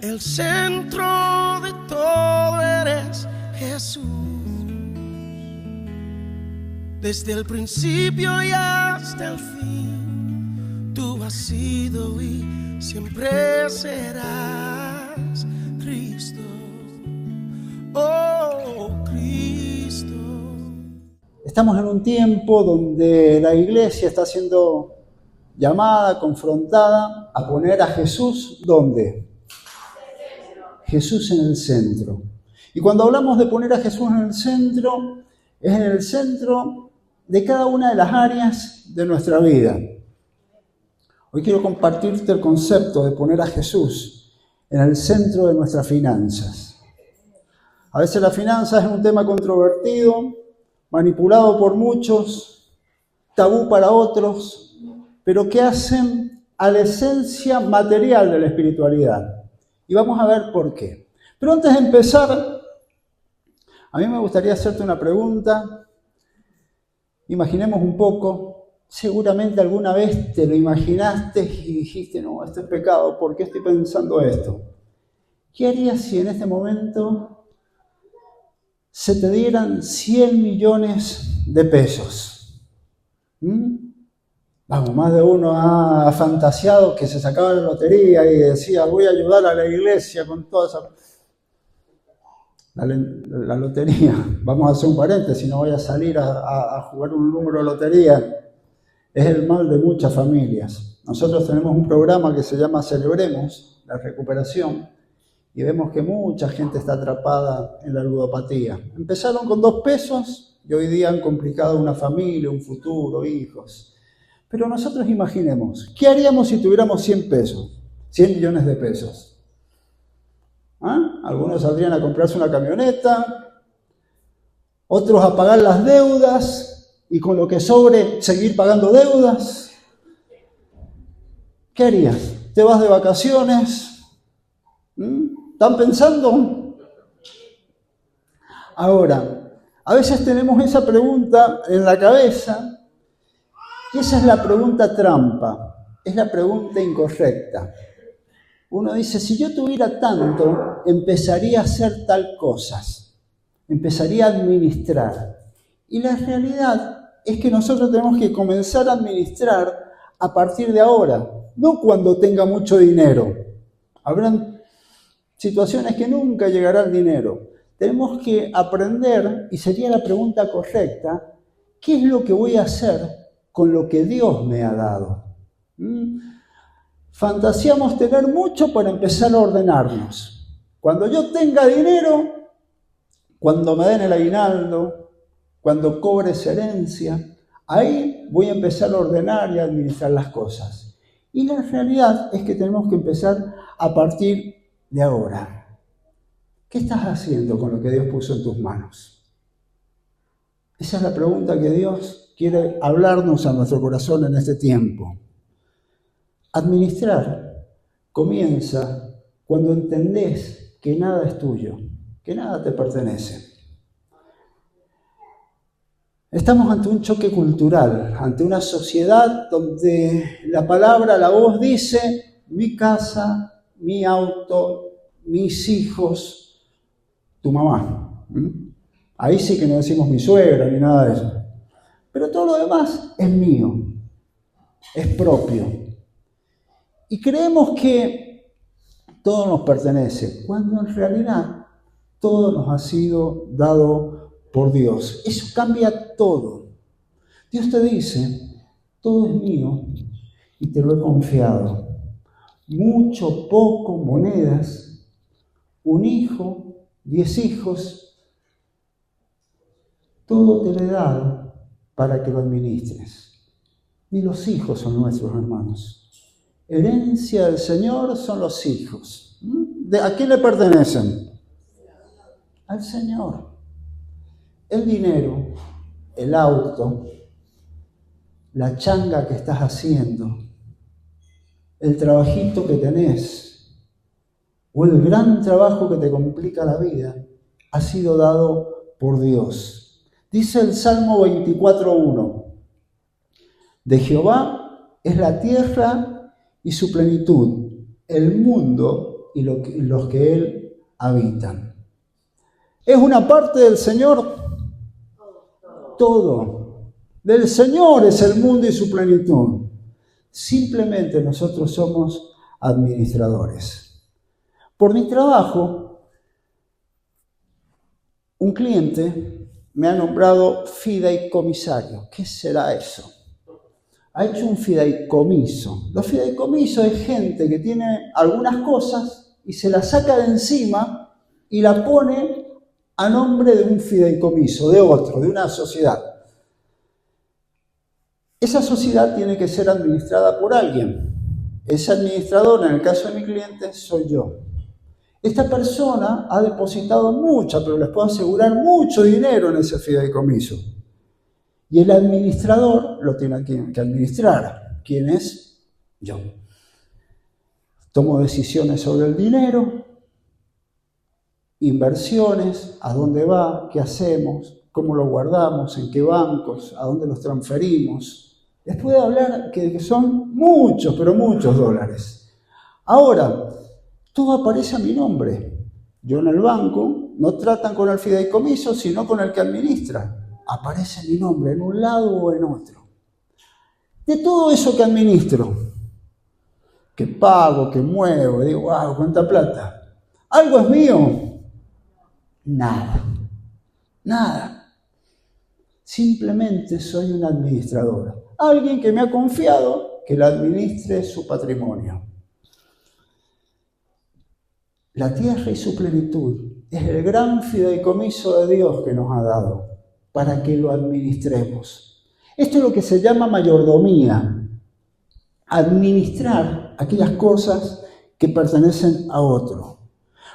El centro de todo eres Jesús. Desde el principio y hasta el fin, tú has sido y siempre serás Cristo. Oh, Cristo. Estamos en un tiempo donde la iglesia está siendo llamada, confrontada a poner a Jesús, ¿dónde? Jesús en el centro. Y cuando hablamos de poner a Jesús en el centro, es en el centro de cada una de las áreas de nuestra vida. Hoy quiero compartirte el concepto de poner a Jesús en el centro de nuestras finanzas. A veces las finanzas es un tema controvertido, manipulado por muchos, tabú para otros, pero que hacen a la esencia material de la espiritualidad. Y vamos a ver por qué. Pero antes de empezar, a mí me gustaría hacerte una pregunta. Imaginemos un poco. Seguramente alguna vez te lo imaginaste y dijiste, no, esto es pecado, ¿por qué estoy pensando esto? ¿Qué harías si en este momento se te dieran 100 millones de pesos? Vamos, más de uno ha fantaseado que se sacaba la lotería y decía, voy a ayudar a la iglesia con toda esa... La lotería, vamos a hacer un paréntesis, no voy a salir a jugar un número de lotería, es el mal de muchas familias. Nosotros tenemos un programa que se llama Celebremos la Recuperación y vemos que mucha gente está atrapada en la ludopatía. Empezaron con 2 pesos y hoy día han complicado una familia, un futuro, hijos. Pero nosotros imaginemos, ¿qué haríamos si tuviéramos 100 pesos? 100 millones de pesos. Algunos saldrían a comprarse una camioneta, otros a pagar las deudas y con lo que sobre seguir pagando deudas. ¿Qué harías? ¿Te vas de vacaciones? ¿Están pensando? Ahora, a veces tenemos esa pregunta en la cabeza. Y esa es la pregunta trampa, es la pregunta incorrecta. Uno dice, si yo tuviera tanto, empezaría a hacer tal cosas, empezaría a administrar. Y la realidad es que nosotros tenemos que comenzar a administrar a partir de ahora, no cuando tenga mucho dinero. Habrán situaciones que nunca llegará el dinero. Tenemos que aprender, y sería la pregunta correcta, ¿qué es lo que voy a hacer con lo que Dios me ha dado? Fantaseamos tener mucho para empezar a ordenarnos. Cuando yo tenga dinero, cuando me den el aguinaldo, cuando cobre esa herencia, ahí voy a empezar a ordenar y a administrar las cosas. Y la realidad es que tenemos que empezar a partir de ahora. ¿Qué estás haciendo con lo que Dios puso en tus manos? Esa es la pregunta que Dios quiere hablarnos a nuestro corazón en este tiempo. Administrar comienza cuando entendés que nada es tuyo, que nada te pertenece. Estamos ante un choque cultural, ante una sociedad donde la palabra, la voz dice, mi casa, mi auto, mis hijos, tu mamá. Ahí sí que no decimos mi suegra ni nada de eso. Pero todo lo demás es mío, es propio. Y creemos que todo nos pertenece, cuando en realidad todo nos ha sido dado por Dios. Eso cambia todo. Dios te dice, todo es mío y te lo he confiado. Mucho, poco, monedas, un hijo, 10 hijos, todo te lo he dado para que lo administres. Ni los hijos son nuestros, hermanos. Herencia del Señor son los hijos. ¿A quién le pertenecen? Al Señor. El dinero, el auto, la changa que estás haciendo, el trabajito que tenés o el gran trabajo que te complica la vida, ha sido dado por Dios. Dice el Salmo 24:1, de Jehová es la tierra y su plenitud, el mundo y los que Él habitan. ¿Es una parte del Señor? Todo. Del Señor es el mundo y su plenitud. Simplemente nosotros somos administradores. Por mi trabajo, un cliente me ha nombrado fideicomisario. ¿Qué será eso? Ha hecho un fideicomiso. Los fideicomisos es gente que tiene algunas cosas y se las saca de encima y la pone a nombre de un fideicomiso, de otro, de una sociedad. Esa sociedad tiene que ser administrada por alguien. Ese administrador, en el caso de mi cliente, soy yo. Esta persona ha depositado mucha, pero les puedo asegurar, mucho dinero en ese fideicomiso. Y el administrador lo tiene que administrar. ¿Quién es? Yo. Tomo decisiones sobre el dinero, inversiones, a dónde va, qué hacemos, cómo lo guardamos, en qué bancos, a dónde los transferimos. Les puedo hablar que son muchos, pero muchos dólares. Ahora, todo aparece a mi nombre. Yo en el banco no tratan con el fideicomiso, sino con el que administra. Aparece mi nombre en un lado o en otro. De todo eso que administro, que pago, que muevo, digo, wow, cuánta plata. ¿Algo es mío? Nada. Nada. Simplemente soy un administrador. Alguien que me ha confiado que le administre su patrimonio. La tierra y su plenitud es el gran fideicomiso de Dios que nos ha dado para que lo administremos. Esto es lo que se llama mayordomía. Administrar aquellas cosas que pertenecen a otro.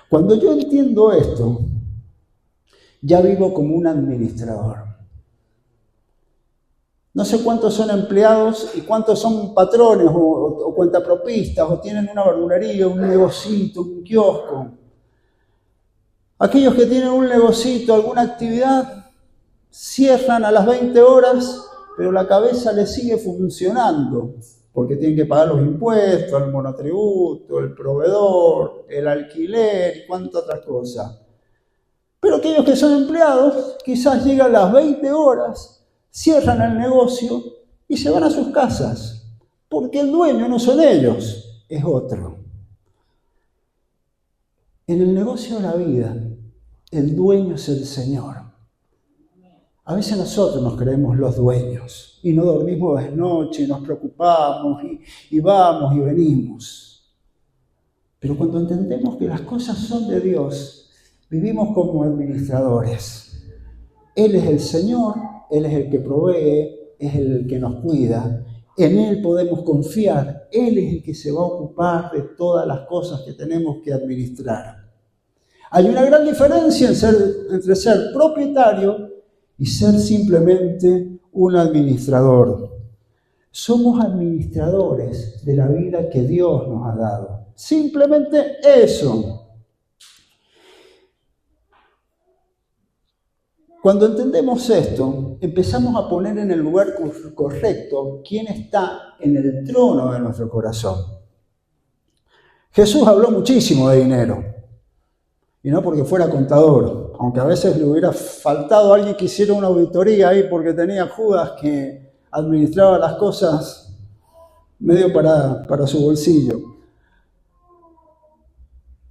Cuando yo entiendo esto, ya vivo como un administrador. No sé cuántos son empleados y cuántos son patrones o cuentapropistas o tienen una verdulería, un negocito, un kiosco. Aquellos que tienen un negocito, alguna actividad, cierran a las 20 horas, pero la cabeza les sigue funcionando, porque tienen que pagar los impuestos, el monotributo, el proveedor, el alquiler y cuánta otra cosa. Pero aquellos que son empleados, quizás llegan a las 20 horas, cierran el negocio y se van a sus casas, porque el dueño no son ellos, es otro. En el negocio de la vida, el dueño es el Señor. A veces nosotros nos creemos los dueños y no dormimos de noche y nos preocupamos y vamos y venimos. Pero cuando entendemos que las cosas son de Dios, vivimos como administradores. Él es el Señor, Él es el que provee, es el que nos cuida. En Él podemos confiar. Él es el que se va a ocupar de todas las cosas que tenemos que administrar. Hay una gran diferencia entre ser propietario y ser simplemente un administrador. Somos administradores de la vida que Dios nos ha dado. Simplemente eso. Cuando entendemos esto, empezamos a poner en el lugar correcto quién está en el trono de nuestro corazón. Jesús habló muchísimo de dinero, y no porque fuera contador, aunque a veces le hubiera faltado a alguien que hiciera una auditoría ahí porque tenía Judas que administraba las cosas medio para su bolsillo.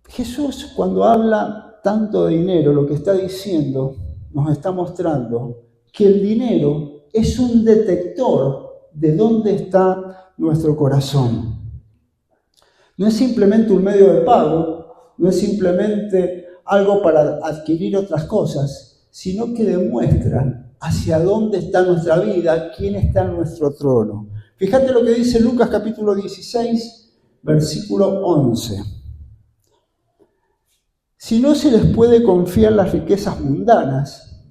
Jesús, cuando habla tanto de dinero, lo que está diciendo, nos está mostrando que el dinero es un detector de dónde está nuestro corazón. No es simplemente un medio de pago, no es simplemente algo para adquirir otras cosas, sino que demuestra hacia dónde está nuestra vida, quién está en nuestro trono. Fíjate lo que dice Lucas capítulo 16, versículo 11. Si no se les puede confiar las riquezas mundanas,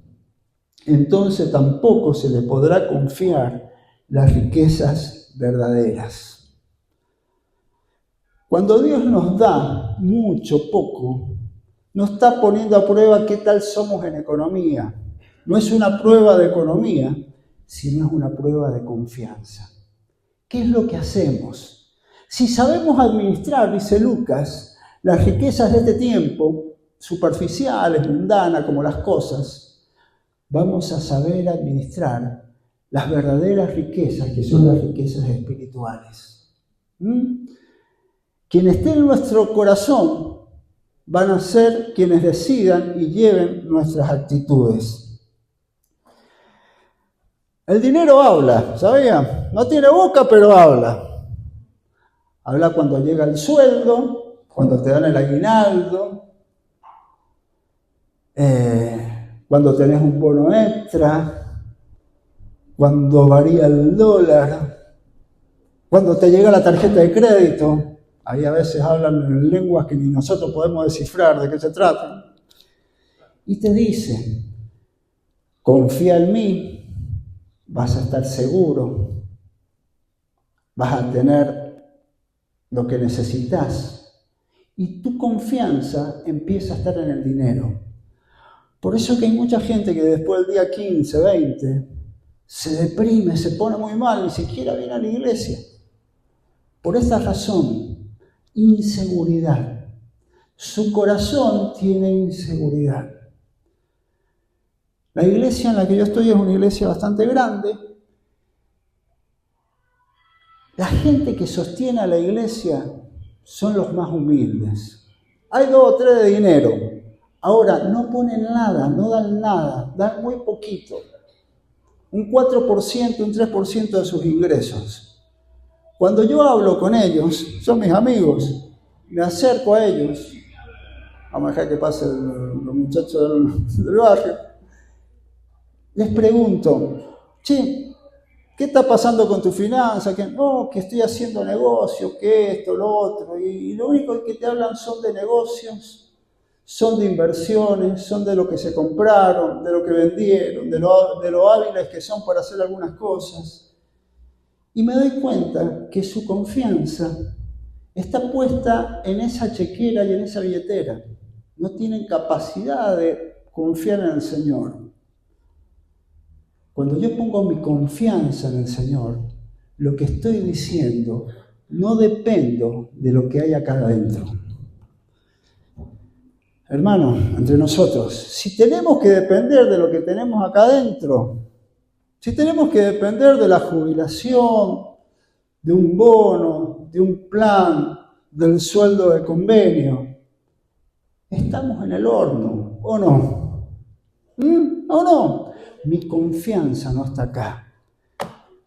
entonces tampoco se les podrá confiar las riquezas verdaderas. Cuando Dios nos da mucho, poco, no está poniendo a prueba qué tal somos en economía. No es una prueba de economía, sino es una prueba de confianza. ¿Qué es lo que hacemos? Si sabemos administrar, dice Lucas, las riquezas de este tiempo, superficiales, mundanas como las cosas, vamos a saber administrar las verdaderas riquezas, que son las riquezas espirituales. Quienes estén en nuestro corazón van a ser quienes decidan y lleven nuestras actitudes. El dinero habla, ¿sabía? No tiene boca, pero habla. Habla cuando llega el sueldo, cuando te dan el aguinaldo, cuando tenés un bono extra, cuando varía el dólar, cuando te llega la tarjeta de crédito. Ahí a veces hablan en lenguas que ni nosotros podemos descifrar de qué se trata. Y te dice, confía en mí, vas a estar seguro, vas a tener lo que necesitas. Y tu confianza empieza a estar en el dinero. Por eso que hay mucha gente que después del día 15, 20, se deprime, se pone muy mal, ni siquiera viene a la iglesia. Por esta razón, inseguridad. Su corazón tiene inseguridad. La iglesia en la que yo estoy es una iglesia bastante grande. La gente que sostiene a la iglesia son los más humildes. Hay 2 o 3 de dinero. Ahora, no ponen nada, no dan nada, dan muy poquito. Un 4%, un 3% de sus ingresos. Cuando yo hablo con ellos, son mis amigos, me acerco a ellos, vamos a dejar que pasen los muchachos del barrio, les pregunto, che, ¿qué está pasando con tu finanza? Que estoy haciendo negocio, que esto, lo otro, y lo único que te hablan son de negocios, son de inversiones, son de lo que se compraron, de lo que vendieron, de lo hábiles que son para hacer algunas cosas. Y me doy cuenta que su confianza está puesta en esa chequera y en esa billetera. No tienen capacidad de confiar en el Señor. Cuando yo pongo mi confianza en el Señor, lo que estoy diciendo, no dependo de lo que hay acá adentro. Hermanos, entre nosotros, si tenemos que depender de lo que tenemos acá adentro, si tenemos que depender de la jubilación, de un bono, de un plan, del sueldo de convenio, estamos en el horno, ¿o no? ¿O no? Mi confianza no está acá.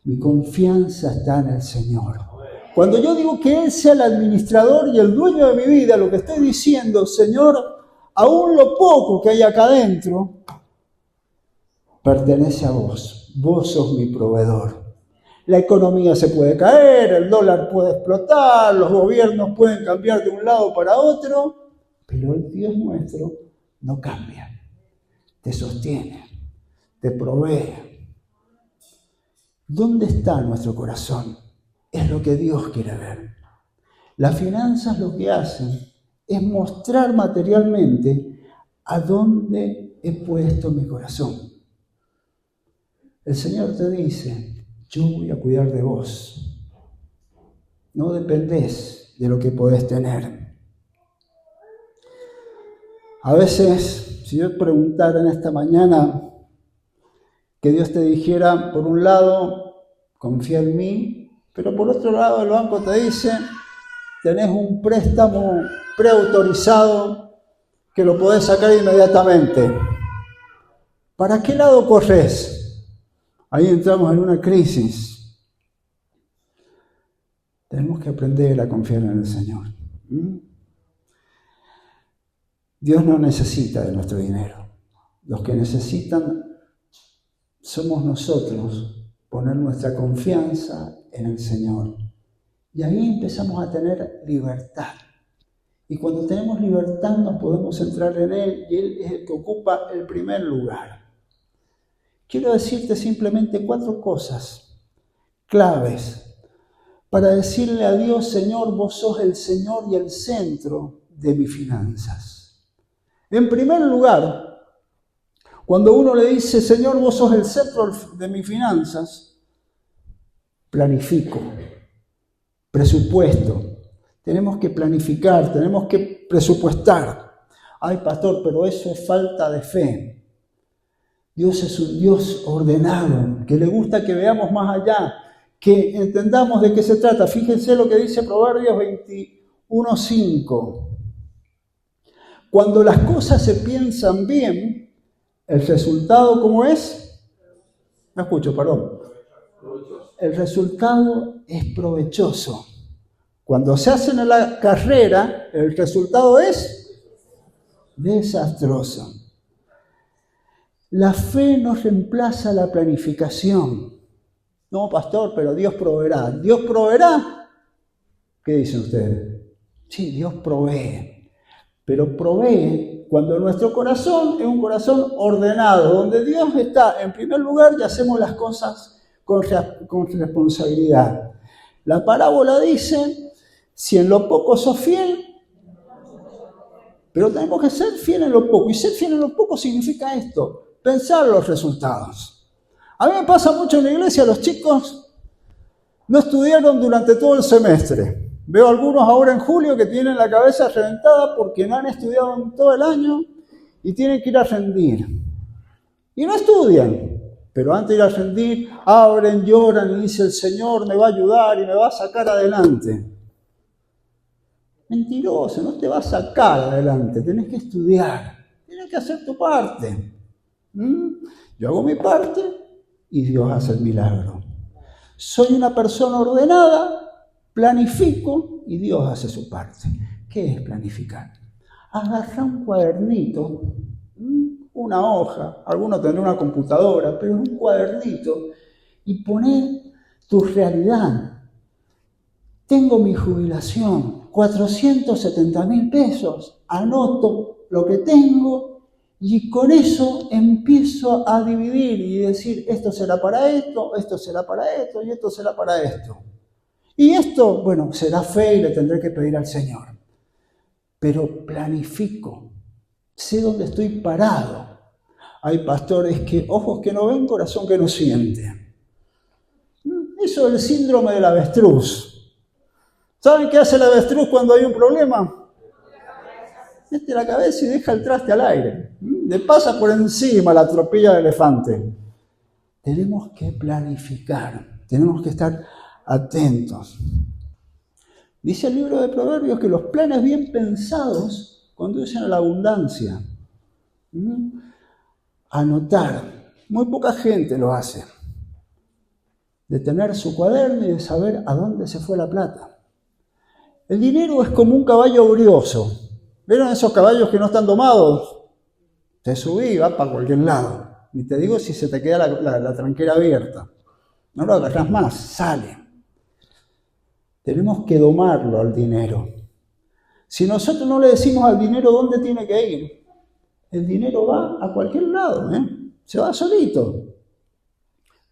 Mi confianza está en el Señor. Cuando yo digo que Él sea el administrador y el dueño de mi vida, lo que estoy diciendo, Señor, aún lo poco que hay acá adentro, pertenece a vos. Vos sos mi proveedor. La economía se puede caer, el dólar puede explotar, los gobiernos pueden cambiar de un lado para otro, pero el Dios nuestro no cambia. Te sostiene, te provee. ¿Dónde está nuestro corazón? Es lo que Dios quiere ver. Las finanzas lo que hacen es mostrar materialmente a dónde he puesto mi corazón. El Señor te dice, yo voy a cuidar de vos. No dependés de lo que podés tener. A veces, si yo preguntara en esta mañana, que Dios te dijera, por un lado, confía en mí, pero por otro lado el banco te dice, tenés un préstamo preautorizado que lo podés sacar inmediatamente. ¿Para qué lado corres? Ahí entramos en una crisis. Tenemos que aprender a confiar en el Señor. Dios no necesita de nuestro dinero. Los que necesitan somos nosotros, poner nuestra confianza en el Señor. Y ahí empezamos a tener libertad. Y cuando tenemos libertad nos podemos centrar en Él y Él es el que ocupa el primer lugar. Quiero decirte simplemente 4 cosas claves para decirle a Dios, Señor, vos sos el Señor y el centro de mis finanzas. En primer lugar, cuando uno le dice, Señor, vos sos el centro de mis finanzas, planifico, presupuesto, Tenemos que planificar, tenemos que presupuestar. Ay, pastor, pero eso es falta de fe. Dios es un Dios ordenado, que le gusta que veamos más allá, que entendamos de qué se trata. Fíjense lo que dice Proverbios 21:5. Cuando las cosas se piensan bien, el resultado, ¿cómo es? No escucho, perdón. El resultado es provechoso. Cuando se hace en la carrera, el resultado es desastroso. La fe no reemplaza la planificación. No, pastor, pero Dios proveerá. ¿Dios proveerá? ¿Qué dicen ustedes? Sí, Dios provee. Pero provee cuando nuestro corazón es un corazón ordenado, donde Dios está en primer lugar y hacemos las cosas con responsabilidad. La parábola dice, si en lo poco sos fiel, pero tenemos que ser fiel en lo poco. Y ser fiel en lo poco significa esto. Pensar los resultados. A mí me pasa mucho en la iglesia, los chicos no estudiaron durante todo el semestre. Veo algunos ahora en julio que tienen la cabeza reventada porque no han estudiado en todo el año y tienen que ir a rendir. Y no estudian, pero antes de ir a rendir, abren, lloran y dicen, el Señor me va a ayudar y me va a sacar adelante. Mentiroso, no te va a sacar adelante, tenés que estudiar, tienes que hacer tu parte. Yo hago mi parte y Dios hace el milagro. Soy una persona ordenada, planifico y Dios hace su parte. ¿Qué es planificar? Agarra un cuadernito, una hoja, algunos tendrán una computadora, pero un cuadernito y poné tu realidad. Tengo mi jubilación, 470.000 pesos, anoto lo que tengo y con eso empiezo a dividir y decir, esto será para esto, esto será para esto y esto será para esto. Y esto, bueno, será fe y le tendré que pedir al Señor. Pero planifico, sé dónde estoy parado. Hay pastores que, ojos que no ven, corazón que no siente. Eso es el síndrome del avestruz. ¿Saben qué hace el avestruz cuando hay un problema? Mete la cabeza y deja el traste al aire. Le pasa por encima la tropilla del elefante. Tenemos que planificar, tenemos que estar atentos. Dice el libro de Proverbios que los planes bien pensados conducen a la abundancia. Anotar. Muy poca gente lo hace. De tener su cuaderno y de saber a dónde se fue la plata. El dinero es como un caballo brioso. ¿Vieron esos caballos que no están domados? Te subí y va para cualquier lado. Y te digo si se te queda la tranquera abierta. No lo agarrás más, sale. Tenemos que domarlo al dinero. Si nosotros no le decimos al dinero dónde tiene que ir, el dinero va a cualquier lado, se va solito.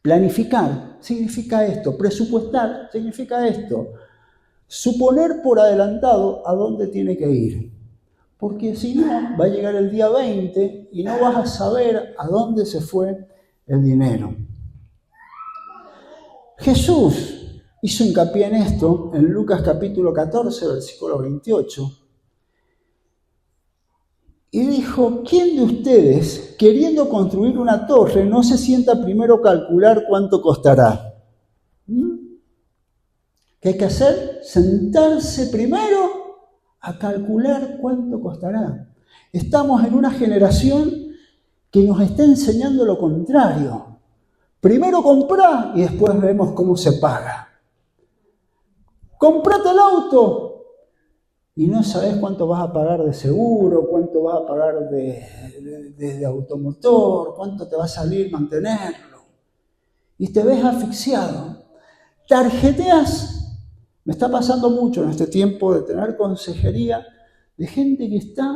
Planificar significa esto, presupuestar significa esto, suponer por adelantado a dónde tiene que ir. Porque si no, va a llegar el día 20 y no vas a saber a dónde se fue el dinero. Jesús hizo hincapié en esto en Lucas capítulo 14, versículo 28. Y dijo, ¿quién de ustedes, queriendo construir una torre, no se sienta primero a calcular cuánto costará? ¿Qué hay que hacer? Sentarse primero a calcular cuánto costará. Estamos en una generación que nos está enseñando lo contrario. Primero comprá y después vemos cómo se paga. Comprate el auto y no sabes cuánto vas a pagar de seguro, cuánto vas a pagar de automotor, cuánto te va a salir mantenerlo. Y te ves asfixiado. Tarjeteas. Me está pasando mucho en este tiempo de tener consejería de gente que está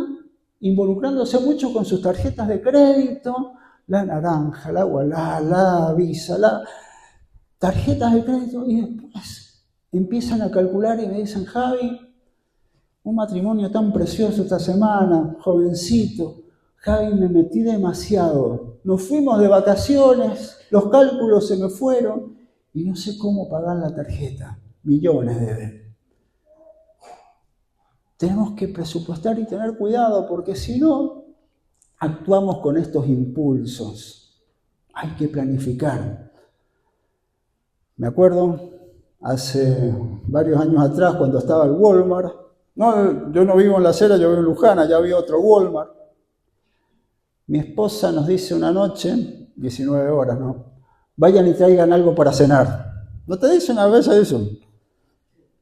involucrándose mucho con sus tarjetas de crédito, la naranja, la Ualá, la Visa, tarjetas de crédito y después empiezan a calcular y me dicen, Javi, un matrimonio tan precioso esta semana, jovencito, Javi, me metí demasiado, nos fuimos de vacaciones, los cálculos se me fueron y no sé cómo pagar la tarjeta. Millones deben. tenemos que presupuestar y tener cuidado, porque si no, actuamos con estos impulsos. Hay que planificar. Me acuerdo hace varios años atrás, cuando estaba el Walmart. No, yo no vivo en La Cera, yo vivo en Luján, allá había otro Walmart. Mi esposa nos dice una noche, 19 horas, ¿no? Vayan y traigan algo para cenar. ¿No te dice una vez eso?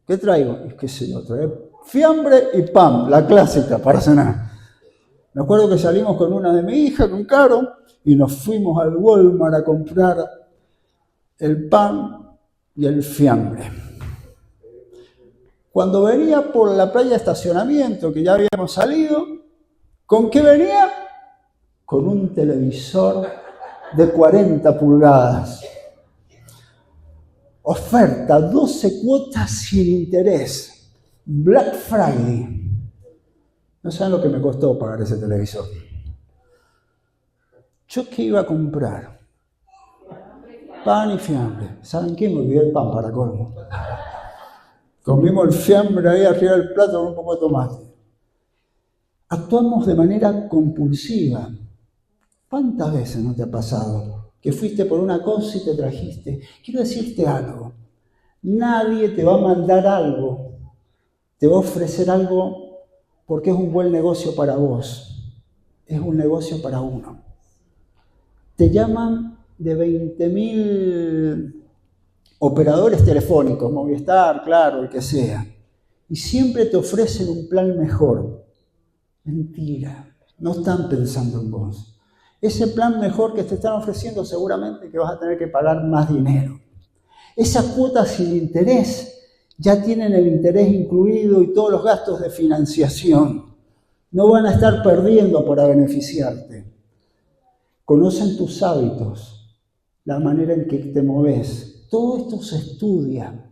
¿Qué traigo? Es que sé yo, traigo fiambre y pan, la clásica, para cenar. Me acuerdo que salimos con una de mi hija, con Caro, y nos fuimos al Walmart a comprar el pan y el fiambre. Cuando venía por la playa de estacionamiento, que ya habíamos salido, ¿con qué venía? Con un televisor de 40 pulgadas. Oferta, 12 cuotas sin interés. Black Friday. No saben lo que me costó pagar ese televisor. ¿Yo qué iba a comprar? Pan y fiambre. ¿Saben qué? Me olvidé el pan para colmo. Comimos el fiambre ahí arriba del plato con un poco de tomate. Actuamos de manera compulsiva. ¿Cuántas veces no te ha pasado que fuiste por una cosa y te trajiste? Quiero decirte algo. Nadie te va a mandar algo, te va a ofrecer algo porque es un buen negocio para vos. Es un negocio para uno. Te llaman de 20.000 operadores telefónicos, Movistar, Claro, el que sea, y siempre te ofrecen un plan mejor. Mentira, no están pensando en vos. Ese plan mejor que te están ofreciendo seguramente que vas a tener que pagar más dinero. Esas cuotas sin interés ya tienen el interés incluido y todos los gastos de financiación. No van a estar perdiendo para beneficiarte. Conocen tus hábitos, la manera en que te moves. Todo esto se estudia.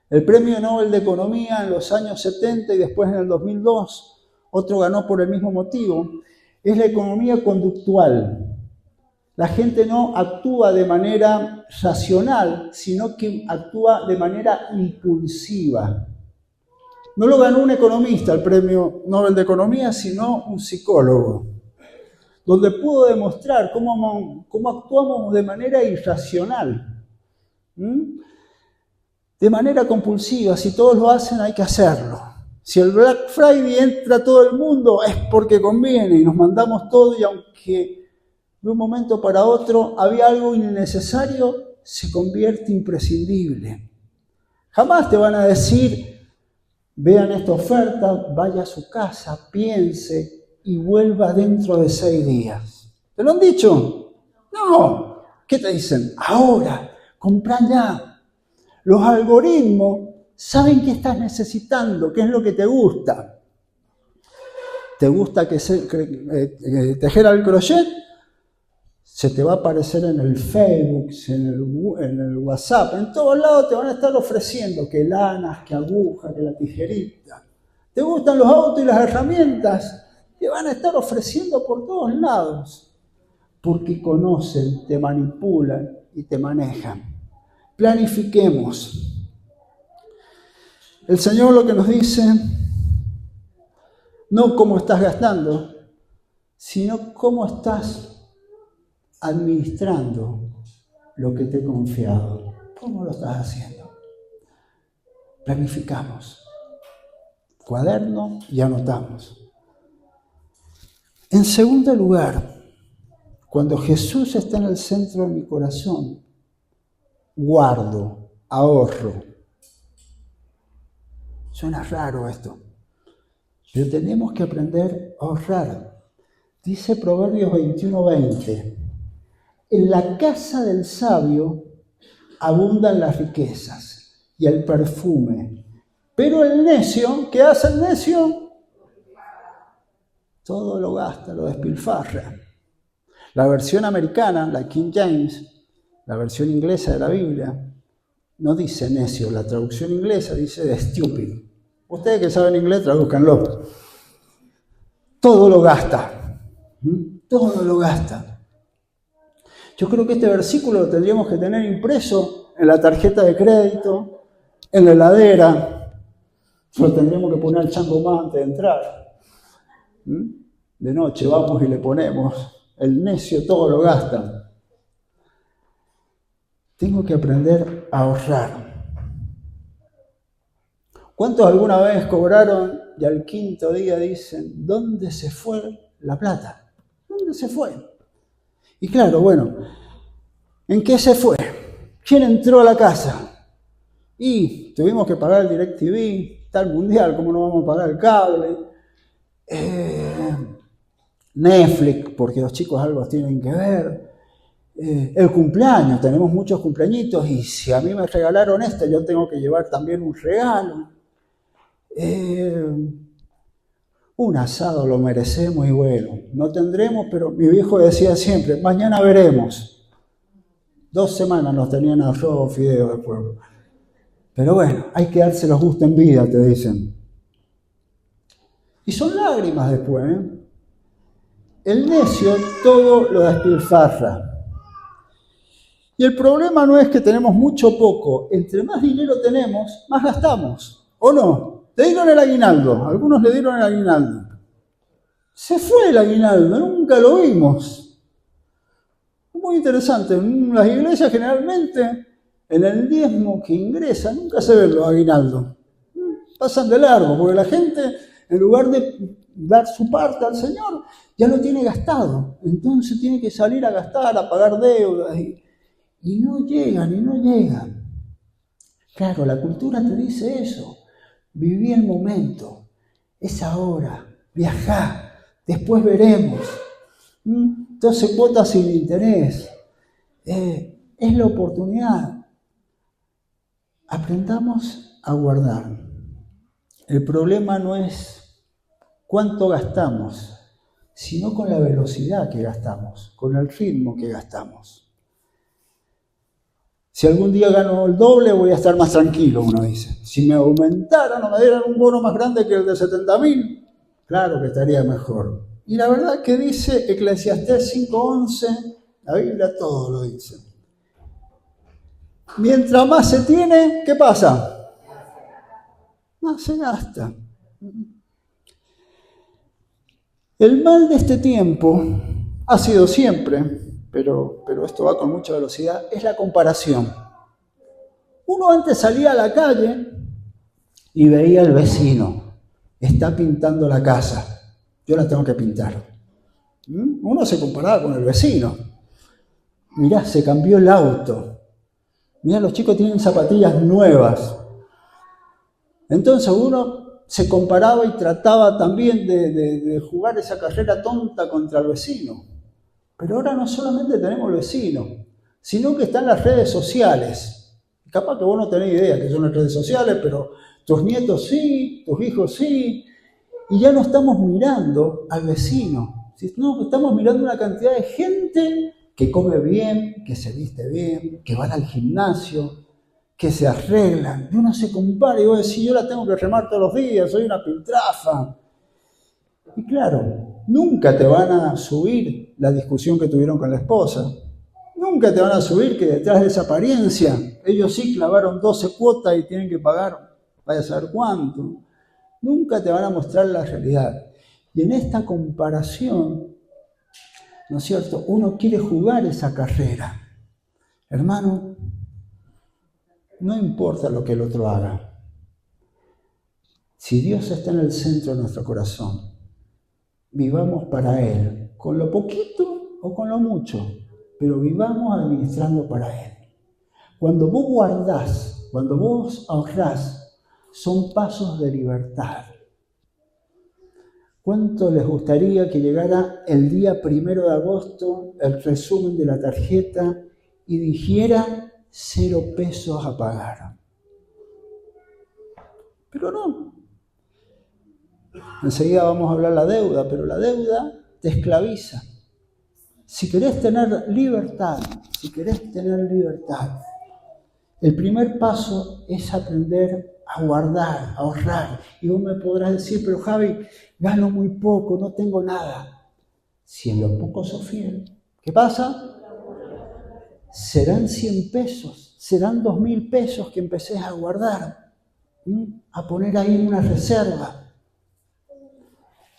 El Premio Nobel de Economía en los años 70 y después en el 2002, otro ganó por el mismo motivo, es la economía conductual. La gente no actúa de manera racional, sino que actúa de manera impulsiva. No lo ganó un economista el Premio Nobel de Economía, sino un psicólogo, donde pudo demostrar cómo actuamos de manera irracional, de manera compulsiva. Si todos lo hacen, hay que hacerlo. Si el Black Friday entra todo el mundo, es porque conviene y nos mandamos todo, y aunque de un momento para otro había algo innecesario, se convierte imprescindible. Jamás te van a decir, vean esta oferta, vaya a su casa, piense y vuelva dentro de 6 días. ¿Te lo han dicho? No. ¿Qué te dicen? Ahora, comprá ya. Los algoritmos saben qué estás necesitando, qué es lo que te gusta. ¿Te gusta tejer al crochet? Se te va a aparecer en el Facebook, en el WhatsApp, en todos lados te van a estar ofreciendo que lanas, que agujas, que la tijerita. ¿Te gustan los autos y las herramientas? Te van a estar ofreciendo por todos lados, porque conocen, te manipulan y te manejan. Planifiquemos. El Señor lo que nos dice, no cómo estás gastando, sino cómo estás administrando lo que te he confiado. ¿Cómo lo estás haciendo? Planificamos. Cuaderno y anotamos. En segundo lugar, cuando Jesús está en el centro de mi corazón, guardo, ahorro. Suena raro esto, pero tenemos que aprender a ahorrar. Dice Proverbios 21:20, en la casa del sabio abundan las riquezas y el perfume, pero el necio, ¿qué hace el necio? Todo lo gasta, lo despilfarra. La versión americana, la King James, la versión inglesa de la Biblia, no dice necio, la traducción inglesa dice stupid. Ustedes que saben inglés, tradúzcanlo. Todo lo gasta. Todo lo gasta. Yo creo que este versículo lo tendríamos que tener impreso en la tarjeta de crédito, en la heladera. Solo tendríamos que poner al chango más antes de entrar. De noche vamos y le ponemos. El necio todo lo gasta. Tengo que aprender a ahorrar. ¿Cuántos alguna vez cobraron y al quinto día dicen, ¿dónde se fue la plata? ¿Dónde se fue? Y claro, bueno, ¿en qué se fue? ¿Quién entró a la casa? Y tuvimos que pagar el DirecTV, está el Mundial, ¿cómo no vamos a pagar el cable? Netflix, porque los chicos algo tienen que ver. El cumpleaños, tenemos muchos cumpleañitos y si a mí me regalaron esto, yo tengo que llevar también un regalo. Un asado lo merecemos y bueno, no tendremos, pero mi viejo decía siempre, mañana veremos. 2 semanas nos tenían arroz, fideos después. Pero bueno, hay que darse los gustos en vida, te dicen. Y son lágrimas después, ¿eh? El necio todo lo despilfarra. Y el problema no es que tenemos mucho o poco. Entre más dinero tenemos, más gastamos. ¿O no? Te dieron el aguinaldo. Algunos le dieron el aguinaldo. Se fue el aguinaldo. Nunca lo vimos. Muy interesante. En las iglesias generalmente, en el diezmo que ingresa, nunca se ven los aguinaldos. Pasan de largo, porque la gente, en lugar de dar su parte al Señor, ya lo tiene gastado. Entonces tiene que salir a gastar, a pagar deudas. Y no llegan. Claro, la cultura te dice eso. Viví el momento, es ahora, viajá, después veremos. 12 cuotas sin interés. Es la oportunidad. Aprendamos a guardar. El problema no es cuánto gastamos, sino con la velocidad que gastamos, con el ritmo que gastamos. Si algún día gano el doble, voy a estar más tranquilo, uno dice. Si me aumentaran o me dieran un bono más grande que el de 70.000, claro que estaría mejor. Y la verdad que dice Eclesiastés 5:11, la Biblia todo lo dice. Mientras más se tiene, ¿qué pasa? Más se gasta. El mal de este tiempo ha sido siempre, pero esto va con mucha velocidad, es la comparación. Uno antes salía a la calle y veía al vecino, está pintando la casa, yo la tengo que pintar. Uno se comparaba con el vecino. Mirá, se cambió el auto. Mirá, los chicos tienen zapatillas nuevas. Entonces uno se comparaba y trataba también de jugar esa carrera tonta contra el vecino. Pero ahora no solamente tenemos vecinos, sino que están las redes sociales. Capaz que vos no tenés idea que son las redes sociales, pero tus nietos sí, tus hijos sí. Y ya no estamos mirando al vecino, sino que estamos mirando una cantidad de gente que come bien, que se viste bien, que van al gimnasio, que se arreglan. Y uno se compara y vos decís, yo la tengo que remar todos los días, soy una piltrafa. Y claro, nunca te van a subir la discusión que tuvieron con la esposa. Nunca te van a subir que detrás de esa apariencia, ellos sí clavaron 12 cuotas y tienen que pagar, vaya a saber cuánto. Nunca te van a mostrar la realidad. Y en esta comparación, ¿no es cierto? Uno quiere jugar esa carrera. Hermano, no importa lo que el otro haga. Si Dios está en el centro de nuestro corazón, vivamos para Él, con lo poquito o con lo mucho, pero vivamos administrando para Él. Cuando vos guardás, cuando vos ahorrás, son pasos de libertad. ¿Cuánto les gustaría que llegara el día 1 de agosto el resumen de la tarjeta y dijera 0 pesos a pagar? Pero no. Enseguida vamos a hablar de la deuda, pero la deuda te esclaviza. Si querés tener libertad, el primer paso es aprender a guardar, a ahorrar. Y vos me podrás decir, pero Javi, gano muy poco, no tengo nada. Si en lo poco sos fiel, ¿qué pasa? Serán 100 pesos, serán 2.000 pesos que empecés a guardar. a poner ahí una reserva.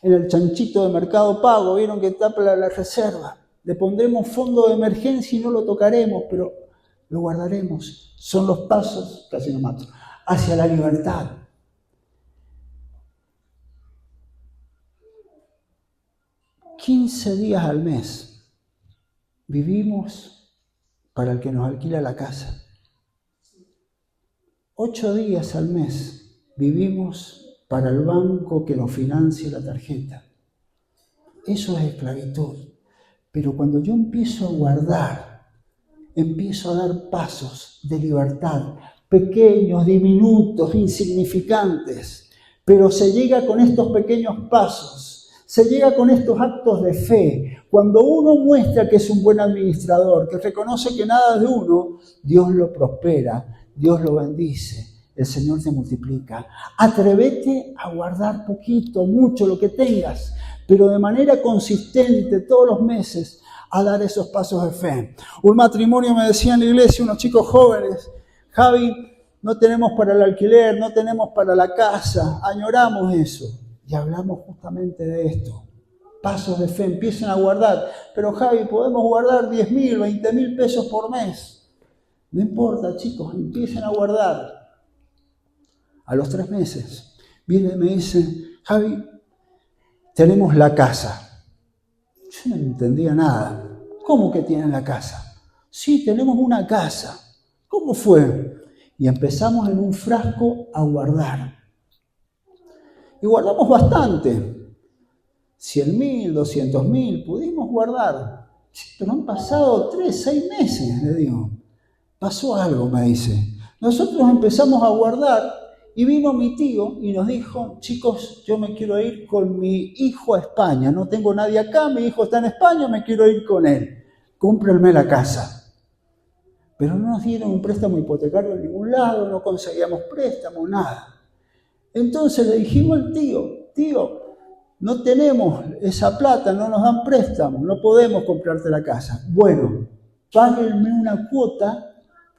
En el chanchito de Mercado Pago, vieron que tapa la reserva. Le pondremos fondo de emergencia y no lo tocaremos, pero lo guardaremos. Son los pasos, casi no mato, hacia la libertad. $15 días al mes vivimos para el que nos alquila la casa. 8 días al mes vivimos para el banco que nos financie la tarjeta. Eso es esclavitud. Pero cuando yo empiezo a guardar, empiezo a dar pasos de libertad, pequeños, diminutos, insignificantes, pero se llega con estos pequeños pasos, se llega con estos actos de fe. Cuando uno muestra que es un buen administrador, que reconoce que nada es de uno, Dios lo prospera, Dios lo bendice. El Señor te multiplica. Atrévete a guardar poquito, mucho, lo que tengas, pero de manera consistente todos los meses a dar esos pasos de fe. Un matrimonio me decía en la iglesia, unos chicos jóvenes, Javi, no tenemos para el alquiler, no tenemos para la casa, añoramos eso. Y hablamos justamente de esto. Pasos de fe, empiecen a guardar. Pero Javi, podemos guardar 10.000, 20.000 pesos por mes. No importa, chicos, empiecen a guardar. A los 3 meses, viene y me dice, Javi, tenemos la casa. Yo no entendía nada. ¿Cómo que tienen la casa? Sí, tenemos una casa. ¿Cómo fue? Y empezamos en un frasco a guardar. Y guardamos bastante. 100.000, 200.000, pudimos guardar. Pero han pasado 3, 6 meses, le digo. Pasó algo, me dice. Nosotros empezamos a guardar. Y vino mi tío y nos dijo, chicos, yo me quiero ir con mi hijo a España. No tengo nadie acá, mi hijo está en España, me quiero ir con él. Cómprenme la casa. Pero no nos dieron un préstamo hipotecario en ningún lado, no conseguíamos préstamo, nada. Entonces le dijimos al tío, no tenemos esa plata, no nos dan préstamo, no podemos comprarte la casa. Bueno, páguenme una cuota,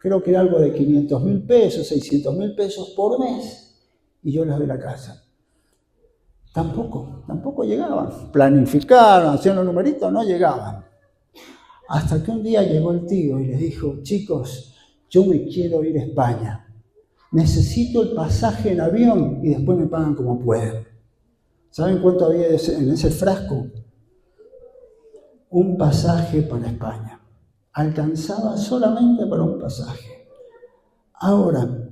creo que era algo de 500.000 pesos, 600.000 pesos por mes, y yo les doy la casa. Tampoco llegaban. Planificaron, hacían los numeritos, no llegaban. Hasta que un día llegó el tío y les dijo, chicos, yo me quiero ir a España. Necesito el pasaje en avión y después me pagan como pueden. ¿Saben cuánto había en ese frasco? Un pasaje para España. Alcanzaba solamente para un pasaje. Ahora,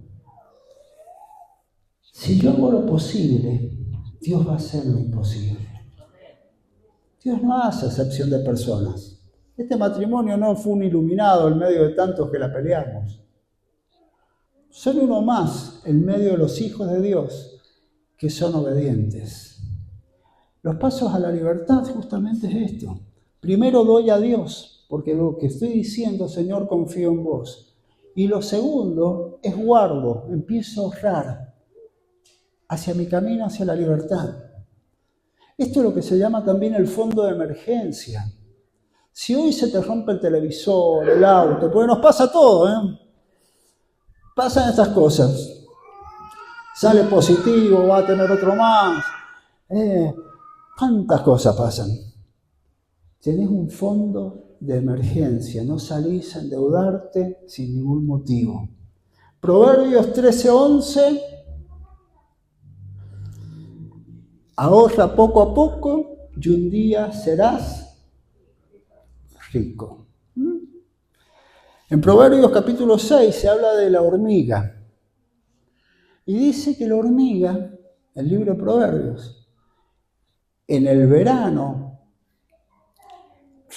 si yo hago lo posible, Dios va a hacer lo imposible. Dios no hace acepción de personas. Este matrimonio no fue un iluminado en medio de tantos que la peleamos. Son uno más en medio de los hijos de Dios que son obedientes. Los pasos a la libertad justamente es esto. Primero doy a Dios. Porque lo que estoy diciendo, Señor, confío en vos. Y lo segundo es guardo, empiezo a ahorrar hacia mi camino, hacia la libertad. Esto es lo que se llama también el fondo de emergencia. Si hoy se te rompe el televisor, el auto, porque nos pasa todo, pasan estas cosas. Sale positivo, va a tener otro más. ¿Cuántas cosas pasan? Tenés un fondo de emergencia, no salís a endeudarte sin ningún motivo. Proverbios 13:11, ahorra poco a poco y un día serás rico. En Proverbios capítulo 6 se habla de la hormiga y dice que la hormiga, el libro de Proverbios, en el verano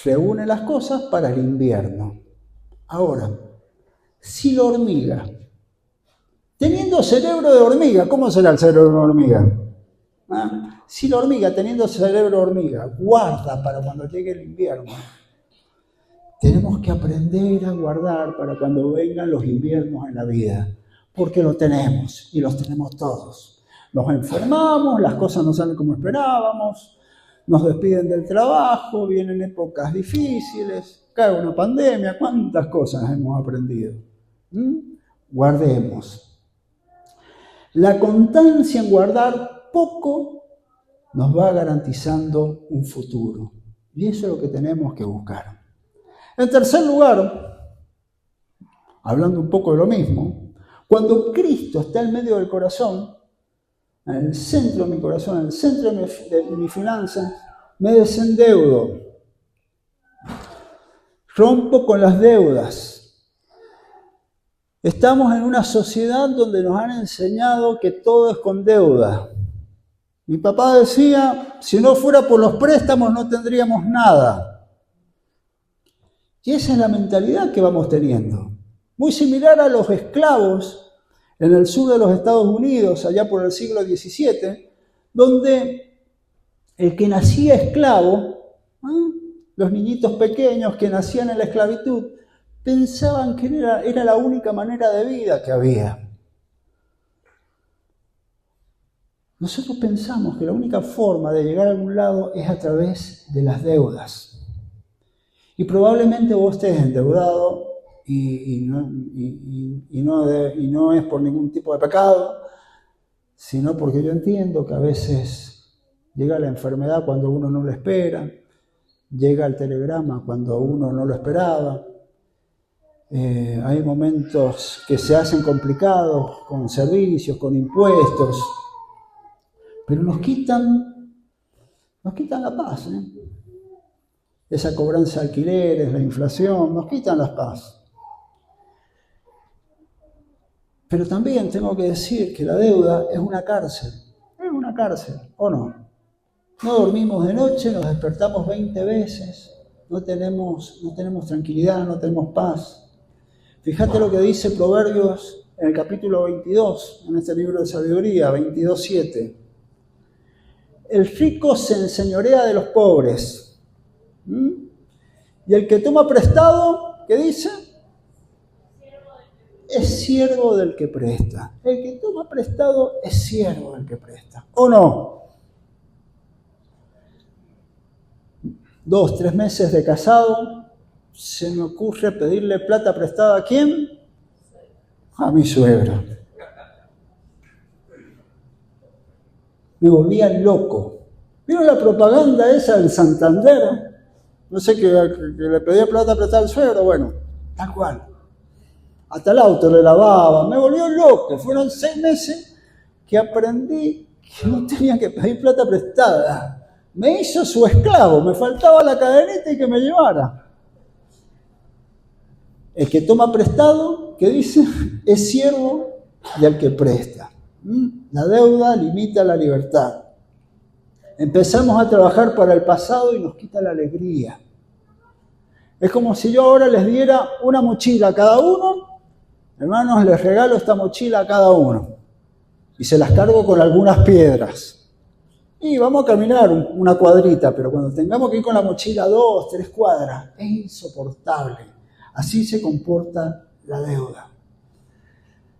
reúne las cosas para el invierno. Ahora, si la hormiga, teniendo cerebro de hormiga, ¿cómo será el cerebro de una hormiga? Si la hormiga, teniendo cerebro de hormiga, guarda para cuando llegue el invierno, tenemos que aprender a guardar para cuando vengan los inviernos en la vida, porque lo tenemos y los tenemos todos. Nos enfermamos, las cosas no salen como esperábamos, nos despiden del trabajo, vienen épocas difíciles, cae una pandemia, cuántas cosas hemos aprendido. Guardemos. La constancia en guardar poco nos va garantizando un futuro. Y eso es lo que tenemos que buscar. En tercer lugar, hablando un poco de lo mismo, cuando Cristo está en medio del corazón, en el centro de mi corazón, en el centro de mi finanza, me desendeudo. Rompo con las deudas. Estamos en una sociedad donde nos han enseñado que todo es con deuda. Mi papá decía, si no fuera por los préstamos no tendríamos nada. Y esa es la mentalidad que vamos teniendo. Muy similar a los esclavos en el sur de los Estados Unidos, allá por el siglo XVII, donde el que nacía esclavo, los niñitos pequeños que nacían en la esclavitud, pensaban que era la única manera de vida que había. Nosotros pensamos que la única forma de llegar a algún lado es a través de las deudas. Y probablemente vos estés endeudado y no es por ningún tipo de pecado, sino porque yo entiendo que a veces llega la enfermedad cuando uno no lo espera, llega el telegrama cuando uno no lo esperaba. Hay momentos que se hacen complicados con servicios, con impuestos, pero nos quitan la paz, Esa cobranza de alquileres, la inflación, nos quitan la paz. Pero también tengo que decir que la deuda es una cárcel, ¿o no? No dormimos de noche, nos despertamos 20 veces, no tenemos tranquilidad, no tenemos paz. Fíjate lo que dice Proverbios en el capítulo 22, en este libro de sabiduría, 22:7. El rico se enseñorea de los pobres. Y el que toma prestado, ¿qué dice? Es siervo del que presta. El que toma prestado es siervo del que presta. ¿O no? 2, 3 meses de casado, se me ocurre pedirle plata prestada ¿a quién? A mi suegra. Me volvía loco. ¿Vieron la propaganda esa del Santander? No sé, que le pedía plata prestada al suegro. Bueno, tal cual. Hasta el auto le lavaba. Me volvió loco. Fueron 6 meses que aprendí que no tenía que pedir plata prestada. Me hizo su esclavo. Me faltaba la cadenita y que me llevara. El que toma prestado, ¿qué dice? Es siervo del que presta. La deuda limita la libertad. Empezamos a trabajar para el pasado y nos quita la alegría. Es como si yo ahora les diera una mochila a cada uno. Hermanos, les regalo esta mochila a cada uno. Y se las cargo con algunas piedras. Y vamos a caminar una cuadrita, pero cuando tengamos que ir con la mochila 2, 3 cuadras, es insoportable. Así se comporta la deuda.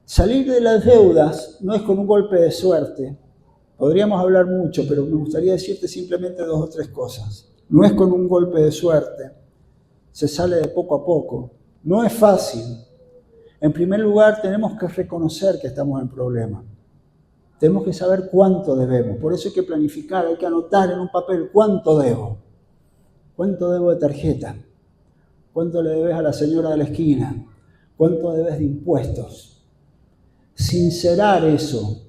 Salir de las deudas no es con un golpe de suerte. Podríamos hablar mucho, pero me gustaría decirte simplemente 2 o 3 cosas. No es con un golpe de suerte. Se sale de poco a poco. No es fácil. En primer lugar, tenemos que reconocer que estamos en problemas. Tenemos que saber cuánto debemos. Por eso hay que planificar, hay que anotar en un papel cuánto debo. ¿Cuánto debo de tarjeta? ¿Cuánto le debes a la señora de la esquina? ¿Cuánto debes de impuestos? Sincerar eso.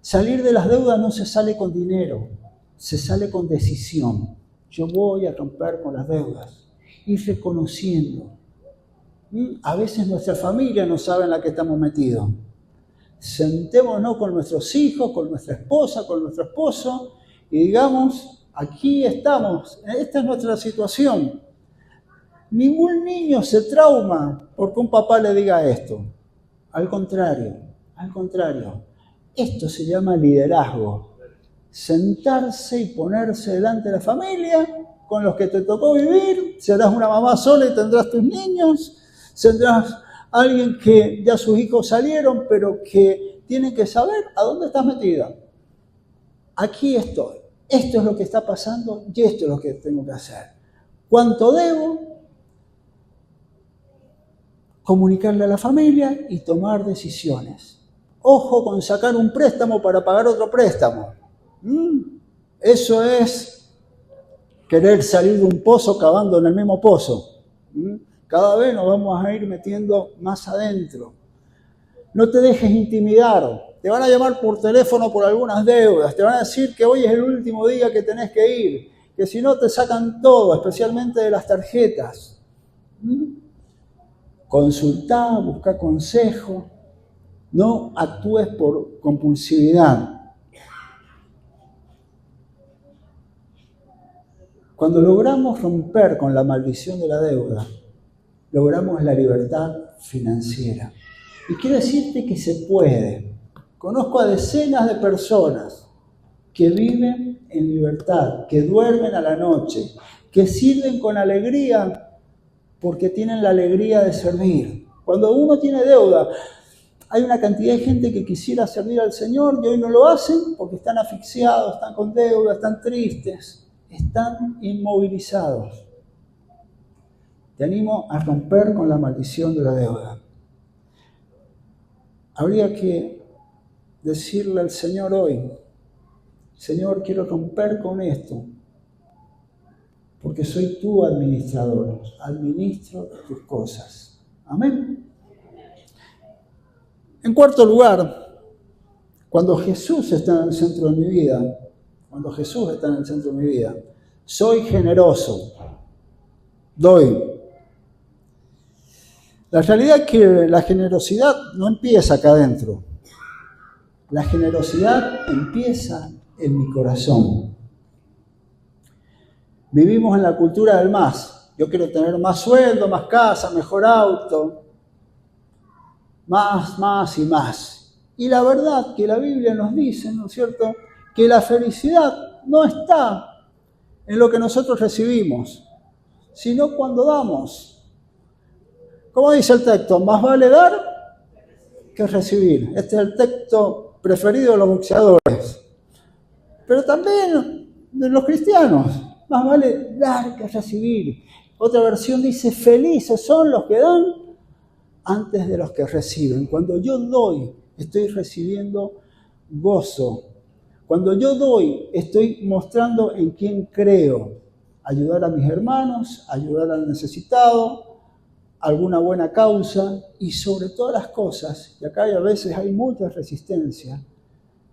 Salir de las deudas no se sale con dinero, se sale con decisión. Yo voy a romper con las deudas. Ir reconociendo. A veces nuestra familia no sabe en la que estamos metidos. Sentémonos con nuestros hijos, con nuestra esposa, con nuestro esposo y digamos, aquí estamos, esta es nuestra situación. Ningún niño se trauma porque un papá le diga esto. Al contrario. Esto se llama liderazgo. Sentarse y ponerse delante de la familia con los que te tocó vivir. Serás una mamá sola y tendrás tus niños. Tendrás alguien que ya sus hijos salieron, pero que tiene que saber a dónde estás metida. Aquí estoy. Esto es lo que está pasando y esto es lo que tengo que hacer. ¿Cuánto debo? Comunicarle a la familia y tomar decisiones. Ojo con sacar un préstamo para pagar otro préstamo. Eso es querer salir de un pozo cavando en el mismo pozo. Cada vez nos vamos a ir metiendo más adentro. No te dejes intimidar. Te van a llamar por teléfono por algunas deudas. Te van a decir que hoy es el último día que tenés que ir. Que si no te sacan todo, especialmente de las tarjetas. Consultá, busca consejo. No actúes por compulsividad. Cuando logramos romper con la maldición de la deuda, logramos la libertad financiera. Y quiero decirte que se puede. Conozco a decenas de personas que viven en libertad, que duermen a la noche, que sirven con alegría porque tienen la alegría de servir. Cuando uno tiene deuda, hay una cantidad de gente que quisiera servir al Señor y hoy no lo hacen porque están asfixiados, están con deuda, están tristes, están inmovilizados. Te animo a romper con la maldición de la deuda. Habría que decirle al Señor hoy, Señor, quiero romper con esto, porque soy tu administrador, administro tus cosas. Amén. En cuarto lugar, cuando Jesús está en el centro de mi vida, soy generoso, doy. La realidad es que la generosidad no empieza acá adentro. La generosidad empieza en mi corazón. Vivimos en la cultura del más. Yo quiero tener más sueldo, más casa, mejor auto. Más y más. Y la verdad que la Biblia nos dice, ¿no es cierto?, que la felicidad no está en lo que nosotros recibimos, sino cuando damos. ¿Cómo dice el texto? Más vale dar que recibir. Este es el texto preferido de los boxeadores. Pero también de los cristianos. Más vale dar que recibir. Otra versión dice, felices son los que dan antes de los que reciben. Cuando yo doy, estoy recibiendo gozo. Cuando yo doy, estoy mostrando en quién creo. Ayudar a mis hermanos, ayudar al necesitado, alguna buena causa y sobre todas las cosas, y acá a veces hay mucha resistencia,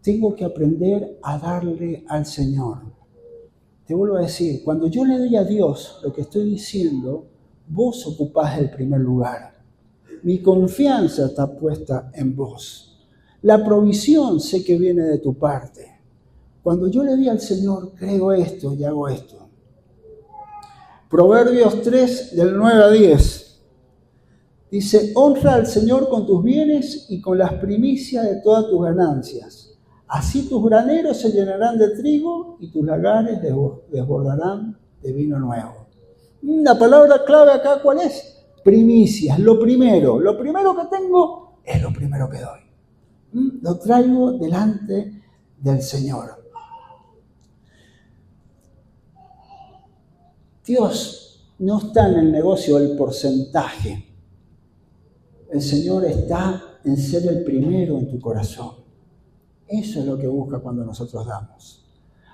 tengo que aprender a darle al Señor. Te vuelvo a decir, cuando yo le doy a Dios lo que estoy diciendo, vos ocupás el primer lugar. Mi confianza está puesta en vos. La provisión sé que viene de tu parte. Cuando yo le doy al Señor, creo esto y hago esto. Proverbios 3, del 9 a 10. Dice, honra al Señor con tus bienes y con las primicias de todas tus ganancias. Así tus graneros se llenarán de trigo y tus lagares desbordarán de vino nuevo. La palabra clave acá, ¿cuál es? Primicias, lo primero. Lo primero que tengo es lo primero que doy. Lo traigo delante del Señor. Dios no está en el negocio del porcentaje. El Señor está en ser el primero en tu corazón. Eso es lo que busca cuando nosotros damos.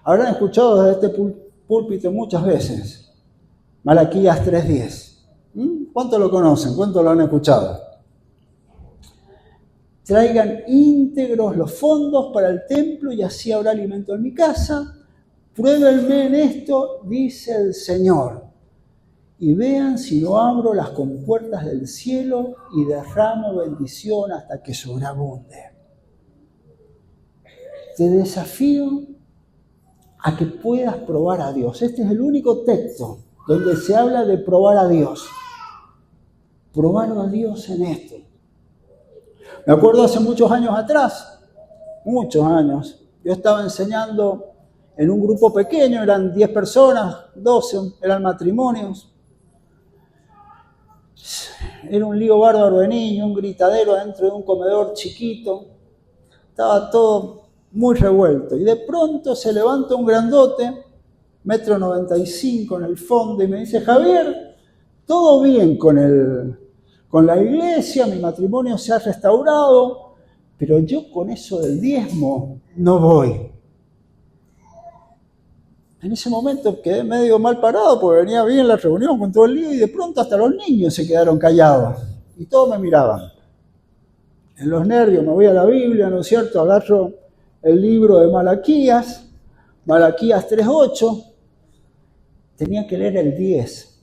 Habrán escuchado desde este púlpito muchas veces Malaquías 3:10. ¿Cuántos lo conocen? ¿Cuántos lo han escuchado? Traigan íntegros los fondos para el templo y así habrá alimento en mi casa. Pruébenme en esto, dice el Señor. Y vean si no abro las compuertas del cielo y derramo bendición hasta que sobreabunde. Te desafío a que puedas probar a Dios. Este es el único texto donde se habla de probar a Dios. Probar a Dios en esto. Me acuerdo hace muchos años atrás, yo estaba enseñando en un grupo pequeño, eran 10 personas, 12, eran matrimonios. Era un lío bárbaro de niños, un gritadero dentro de un comedor chiquito. Estaba todo muy revuelto. Y de pronto se levanta un grandote, 1,95 m en el fondo, y me dice, Javier, todo bien con la iglesia, mi matrimonio se ha restaurado, pero yo con eso del diezmo no voy. En ese momento quedé medio mal parado porque venía bien la reunión con todo el lío y de pronto hasta los niños se quedaron callados y todos me miraban. En los nervios me voy a la Biblia, ¿no es cierto? Agarro el libro de Malaquías 3:8. Tenía que leer el 10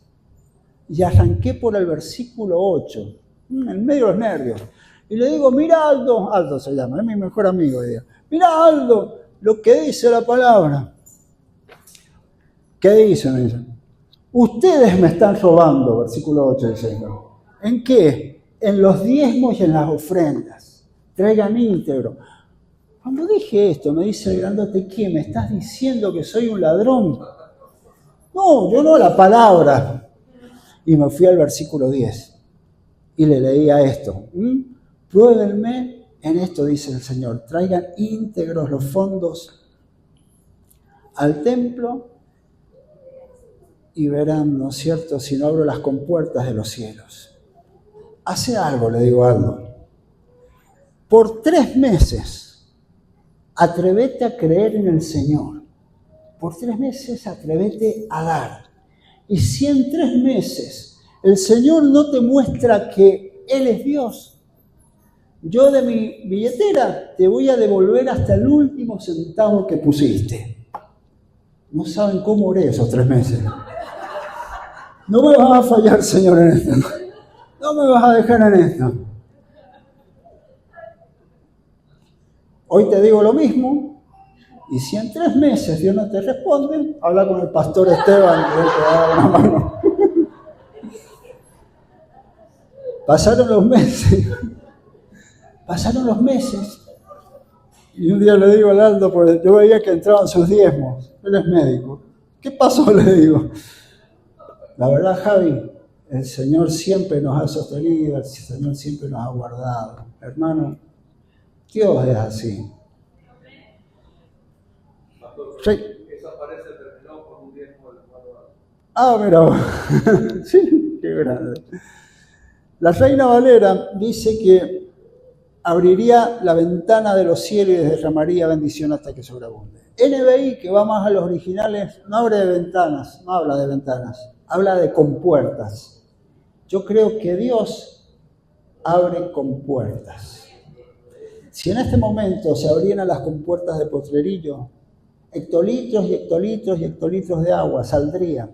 y arranqué por el versículo 8, en medio de los nervios. Y le digo, mira Aldo se llama, es mi mejor amigo. Mira Aldo, lo que dice la palabra. ¿Qué dice? Me dicen, ustedes me están robando, versículo 8 diciendo. ¿En qué? En los diezmos y en las ofrendas. Traigan íntegro. Cuando dije esto, me dice el grandote, ¿qué? ¿Me estás diciendo que soy un ladrón? No, yo no, la palabra. Y me fui al versículo 10 y le leía esto. Pruébenme en esto, dice el Señor. Traigan íntegros los fondos al templo y verán, ¿no es cierto?, si no abro las compuertas de los cielos. Hace algo, le digo algo. Por 3 meses, atrévete a creer en el Señor. Por 3 meses, atrévete a dar. Y si en 3 meses el Señor no te muestra que Él es Dios, yo de mi billetera te voy a devolver hasta el último centavo que pusiste. No saben cómo oré esos 3 meses. No me vas a fallar, Señor, en esto. No me vas a dejar en esto. Hoy te digo lo mismo, y si en 3 meses Dios no te responde, habla con el pastor Esteban, que él te da una mano. Pasaron los meses, y un día le digo a Aldo, porque yo veía que entraban sus diezmos, él es médico. ¿Qué pasó? Le digo. La verdad, Javi, el Señor siempre nos ha sostenido, el Señor siempre nos ha guardado. Hermano, Dios es así. Esa pareja terminó con un diezmo de la mira, sí, qué grande. La Reina Valera dice que abriría la ventana de los cielos y derramaría bendición hasta que sobreabunde. NBI, que va más a los originales, no habla de ventanas, habla de compuertas. Yo creo que Dios abre compuertas. Si en este momento se abrieran las compuertas de Potrerillo, hectolitros y hectolitros y hectolitros de agua saldrían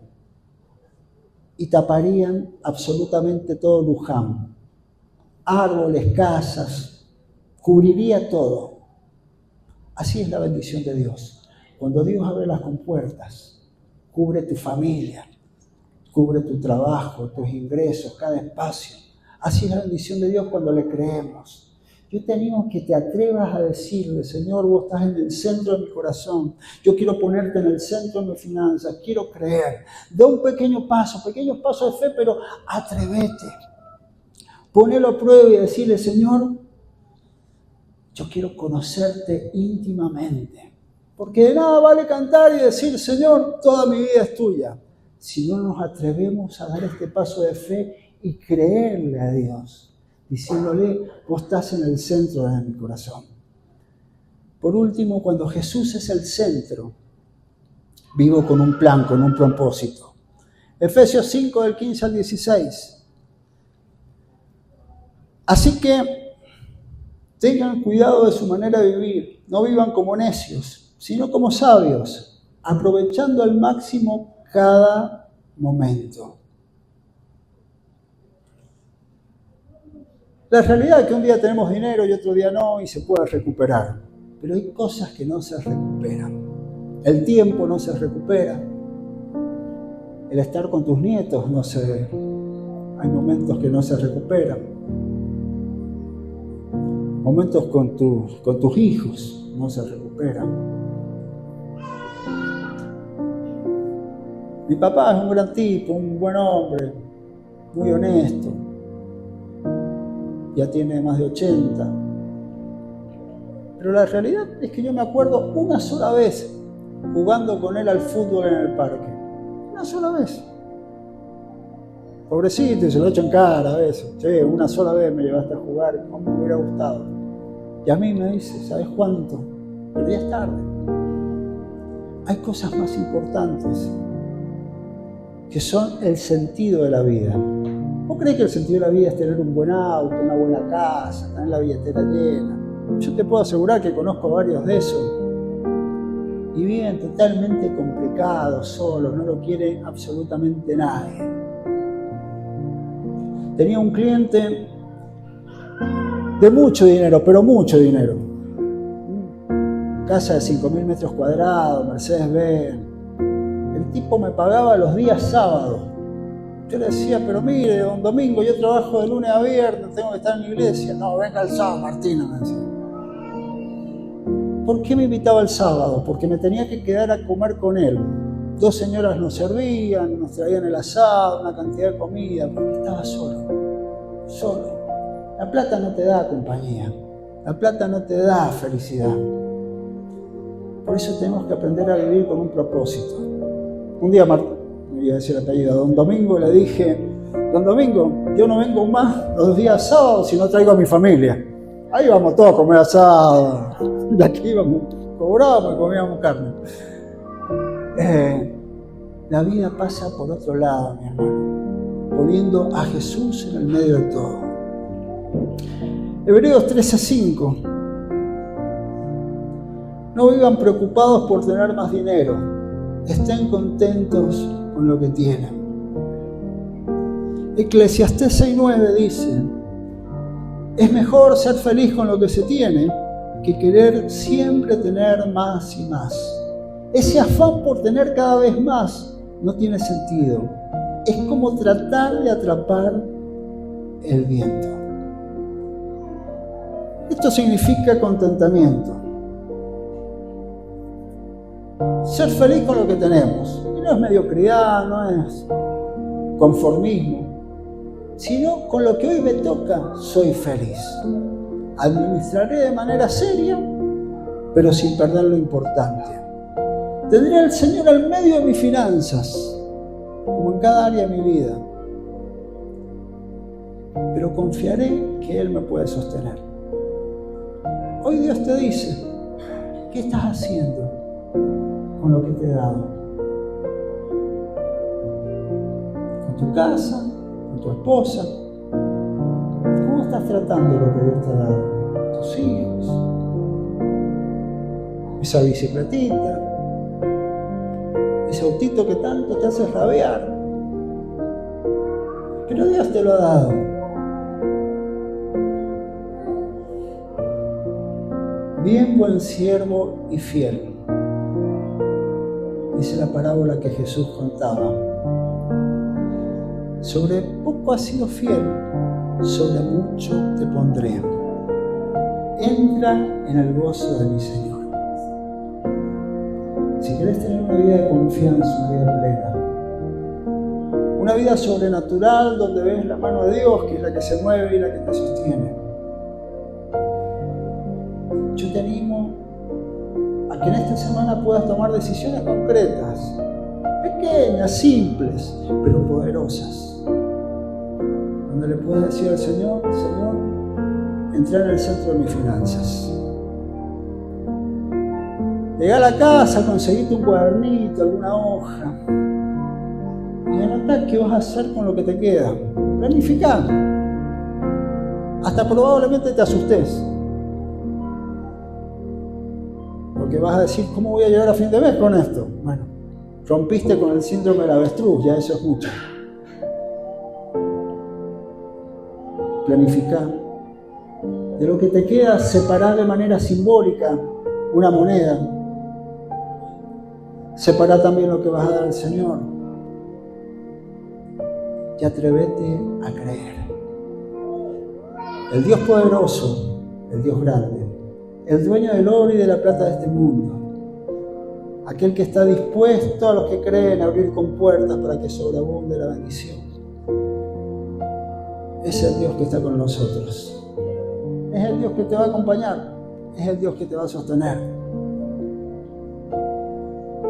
y taparían absolutamente todo Luján. Árboles, casas, cubriría todo. Así es la bendición de Dios. Cuando Dios abre las compuertas, cubre tu familia, cubre tu trabajo, tus ingresos, cada espacio. Así es la bendición de Dios cuando le creemos. Yo te animo a que te atrevas a decirle, Señor, vos estás en el centro de mi corazón. Yo quiero ponerte en el centro de mis finanzas. Quiero creer. Da un pequeños pasos de fe, pero atrévete. Ponelo a prueba y decirle, Señor, yo quiero conocerte íntimamente. Porque de nada vale cantar y decir, Señor, toda mi vida es tuya. Si no nos atrevemos a dar este paso de fe y creerle a Dios, diciéndole, vos estás en el centro de mi corazón. Por último, cuando Jesús es el centro, vivo con un plan, con un propósito. Efesios 5, del 15 al 16. Así que tengan cuidado de su manera de vivir. No vivan como necios, sino como sabios, aprovechando al máximo cada momento. La realidad es que un día tenemos dinero y otro día no, y se puede recuperar. Pero hay cosas que no se recuperan. El tiempo no se recupera. El estar con tus nietos hay momentos que no se recuperan. Momentos con tus hijos no se recuperan. Mi papá es un gran tipo, un buen hombre, muy honesto. Ya tiene más de 80. Pero la realidad es que yo me acuerdo una sola vez jugando con él al fútbol en el parque. Una sola vez. Pobrecito, se lo echo en cara a veces. Che, una sola vez me llevaste a jugar, no me hubiera gustado. Y a mí me dice, ¿sabes cuánto? Pero ya es tarde. Hay cosas más importantes que son el sentido de la vida. ¿Vos creés que el sentido de la vida es tener un buen auto, una buena casa, tener la billetera llena? Yo te puedo asegurar que conozco varios de esos y viven totalmente complicados, solos, no lo quiere absolutamente nadie. Tenía un cliente de mucho dinero, pero mucho dinero. Casa de 5.000 metros cuadrados, Mercedes-Benz. El tipo me pagaba los días sábados. Yo le decía, pero mire, don Domingo, yo trabajo de lunes a viernes, tengo que estar en la iglesia. No, venga el sábado, Martina, me decía. ¿Por qué me invitaba el sábado? Porque me tenía que quedar a comer con él. 2 señoras nos servían, nos traían el asado, una cantidad de comida, porque estaba solo. La plata no te da compañía, la plata no te da felicidad. Por eso tenemos que aprender a vivir con un propósito. Un día, me voy a decir el apellido, a don Domingo le dije, don Domingo, yo no vengo más los días sábados si no traigo a mi familia. Ahí vamos todos a comer asado, de aquí íbamos, cobrábamos y comíamos carne. La vida pasa por otro lado, mi hermano, poniendo a Jesús en el medio de todo. Hebreos 13:5. No vivan preocupados por tener más dinero, estén contentos con lo que tienen. Eclesiastés 6:9 dice, es mejor ser feliz con lo que se tiene que querer siempre tener más y más. Ese afán por tener cada vez más no tiene sentido. Es como tratar de atrapar el viento. Esto significa contentamiento. Ser feliz con lo que tenemos. Y no es mediocridad, no es conformismo, sino con lo que hoy me toca, soy feliz. Administraré de manera seria, pero sin perder lo importante. Tendré al Señor al medio de mis finanzas, como en cada área de mi vida, pero confiaré que Él me puede sostener. Hoy Dios te dice, ¿qué estás haciendo con lo que te he dado? ¿Con tu casa? ¿Con tu esposa? ¿Cómo estás tratando lo que Dios te ha dado? ¿Tus hijos? ¿Esa bicicletita? ¿Ese autito que tanto te hace rabiar? Pero Dios te lo ha dado. Bien, buen siervo y fiel. Dice la parábola que Jesús contaba. Sobre poco has sido fiel, sobre mucho te pondré. Entra en el gozo de mi Señor. Si querés tener una vida de confianza, una vida plena, una vida sobrenatural donde ves la mano de Dios, que es la que se mueve y la que te sostiene, yo te animo a que en esta semana puedas tomar decisiones concretas, pequeñas, simples, pero poderosas, donde le puedas decir al Señor, Señor, entra en el centro de mis finanzas. Llegá a la casa, conseguite un cuadernito, alguna hoja, y anotá qué vas a hacer con lo que te queda. Planificá. Hasta probablemente te asustes, porque vas a decir, ¿cómo voy a llegar a fin de mes con esto? Bueno, rompiste con el síndrome del avestruz, ya eso es mucho. Planificá. De lo que te queda, separá de manera simbólica una moneda. Separá también lo que vas a dar al Señor. Y atrévete a creer. El Dios poderoso, el Dios grande, el dueño del oro y de la plata de este mundo, aquel que está dispuesto a los que creen a abrir compuertas para que sobreabunde la bendición, es el Dios que está con nosotros. Es el Dios que te va a acompañar, es el Dios que te va a sostener.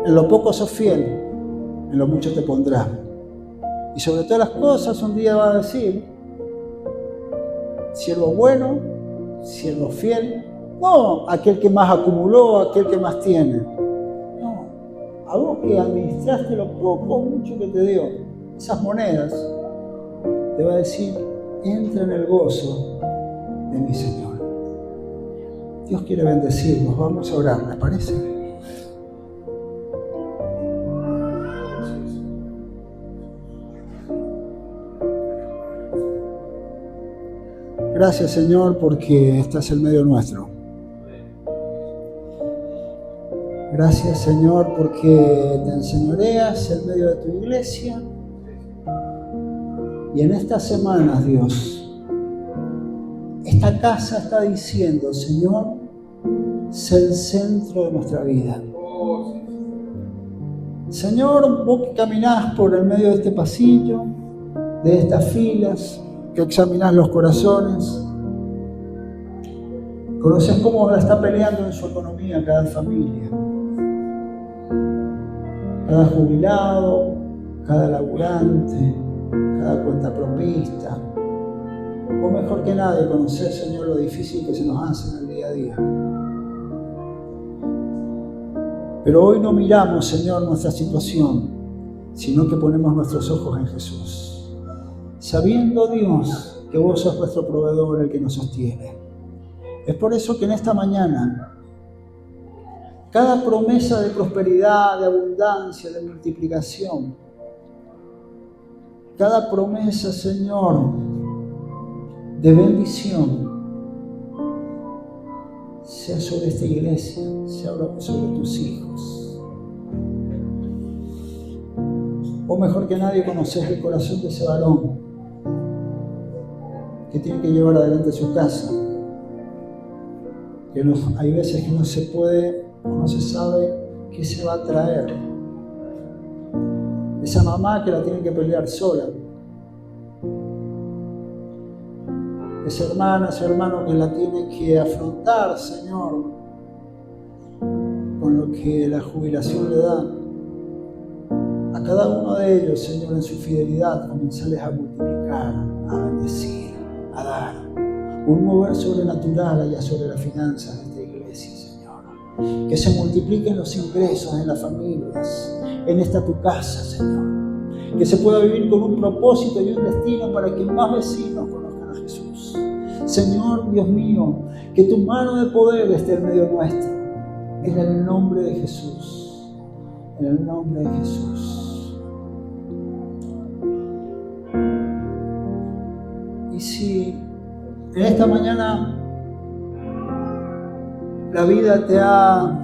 En lo poco sos fiel, en lo mucho te pondrá. Y sobre todas las cosas un día va a decir, siervo bueno, siervo fiel No aquel que más acumuló, aquel que más tiene. No, a vos que administraste lo poco o mucho que te dio, esas monedas, te va a decir, entra en el gozo de mi Señor. Dios quiere bendecirnos, vamos a orar, ¿les parece? Gracias, Señor, porque estás en medio nuestro. Gracias, Señor, porque te enseñoreas en medio de tu iglesia. Y en estas semanas, Dios, esta casa está diciendo, Señor, sé el centro de nuestra vida. Señor, vos que caminás por el medio de este pasillo, de estas filas, que examinás los corazones, conoces cómo está peleando en su economía cada familia, cada jubilado, cada laburante, cada cuentapropista. Vos mejor que nadie conocés, Señor, lo difícil que se nos hace en el día a día. Pero hoy no miramos, Señor, nuestra situación, sino que ponemos nuestros ojos en Jesús. Sabiendo, Dios, que vos sos nuestro proveedor, el que nos sostiene. Es por eso que en esta mañana, cada promesa de prosperidad, de abundancia, de multiplicación, cada promesa, Señor, de bendición, sea sobre esta iglesia, sea sobre tus hijos. Vos mejor que nadie conocés el corazón de ese varón que tiene que llevar adelante su casa. Que hay veces que no se puede o no se sabe qué se va a traer. Esa mamá que la tiene que pelear sola. Esa hermana, ese hermano que la tiene que afrontar, Señor, con lo que la jubilación le da. A cada uno de ellos, Señor, en su fidelidad, comenzarles a multiplicar, a bendecir, a dar un mover sobrenatural allá sobre las finanzas de esta iglesia, Señor. Que se multipliquen los ingresos en las familias, en esta tu casa, Señor. Que se pueda vivir con un propósito y un destino para que más vecinos conozcan a Jesús. Señor, Dios mío, que tu mano de poder esté en medio nuestro. En el nombre de Jesús. En el nombre de Jesús. Y si en esta mañana la vida te ha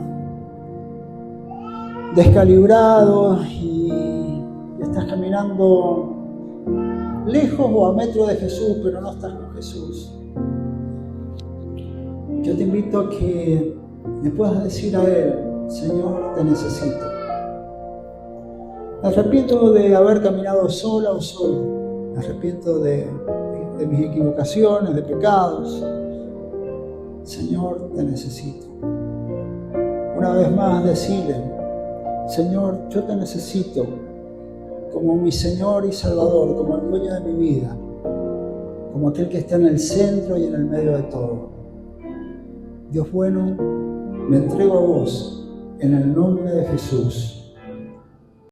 descalibrado y estás caminando lejos o a metro de Jesús, pero no estás con Jesús, yo te invito a que le puedas decir a Él, Señor, te necesito. Me arrepiento de haber caminado sola o solo. Me arrepiento de mis equivocaciones, de pecados. Señor, te necesito. Una vez más decirle, Señor, yo te necesito como mi Señor y Salvador, como el dueño de mi vida, como aquel que está en el centro y en el medio de todo. Dios bueno, me entrego a vos en el nombre de Jesús.